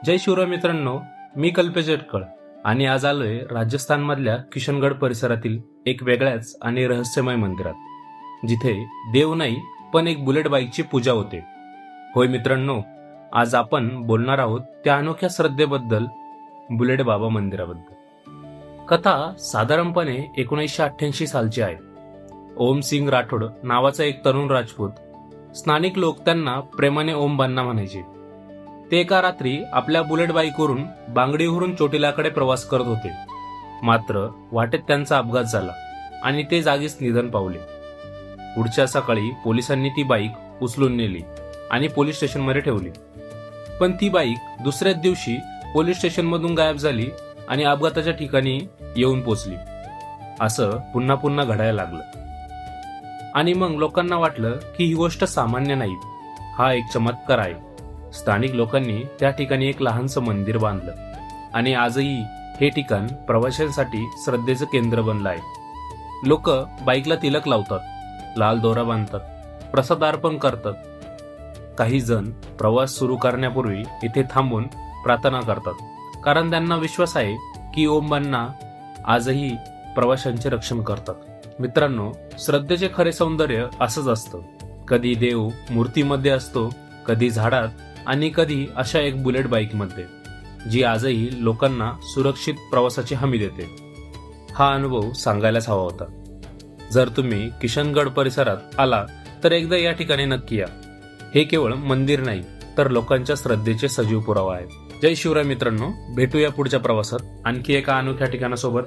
जय शिवराय मित्रांनो, मी कल्पेश जटकळ आणि आज आलोय राजस्थानमधल्या किशनगड परिसरातील एक वेगळ्याच आणि रहस्यमय मंदिरात, जिथे देव नाही पण एक बुलेट बाईकची पूजा होते. होय मित्रांनो, आज आपण बोलणार आहोत त्या अनोख्या श्रद्धेबद्दल, बुलेट बाबा मंदिराबद्दल. कथा साधारणपणे 1988 सालची आहे. ओम सिंग राठोड नावाचा एक तरुण राजपूत, स्थानिक लोक त्यांना प्रेमाने ओम बान्ना म्हणायचे. ते एका रात्री आपल्या बुलेट बाईकवरून बांगडीवरून चोटीलाकडे प्रवास करत होते. मात्र वाटेत त्यांचा अपघात झाला आणि ते जागीच निधन पावले. पुढच्या सकाळी पोलिसांनी ती बाईक उचलून नेली आणि पोलीस स्टेशनमध्ये ठेवली. पण ती बाईक दुसऱ्याच दिवशी पोलीस स्टेशनमधून गायब झाली आणि अपघाताच्या ठिकाणी येऊन पोचली. असं पुन्हा पुन्हा घडायला लागलं आणि मग लोकांना वाटलं की ही गोष्ट सामान्य नाही, हा एक चमत्कार आहे. स्थानिक लोकांनी त्या ठिकाणी एक लहानसं मंदिर बांधलं आणि आजही हे ठिकाण प्रवाशांसाठी श्रद्धेचं केंद्र बनलं आहे. लोक बाईकला तिलक लावतात, लाल दोरा बांधतात, प्रसाद अर्पण करतात. काही जण प्रवास सुरू करण्यापूर्वी इथे थांबून प्रार्थना करतात, कारण त्यांना विश्वास आहे की ओम बान्ना आजही प्रवाशांचे रक्षण करतात. मित्रांनो, श्रद्धेचे खरे सौंदर्य असंच असतं. कधी देव मूर्तीमध्ये असतो, कधी झाडात आणि कधी अशा एक बुलेट बाईकमध्ये, जी आजही लोकांना सुरक्षित प्रवासाची हमी देते. हा अनुभव सांगायलाच हवा होता. जर तुम्ही किशनगड परिसरात आला तर एकदा या ठिकाणी नक्की या. हे केवळ मंदिर नाही तर लोकांच्या श्रद्धेचे सजीव पुरावा आहे. जय शिवराय मित्रांनो, भेटूया पुढच्या प्रवासात आणखी एका अनोख्या ठिकाणासोबत.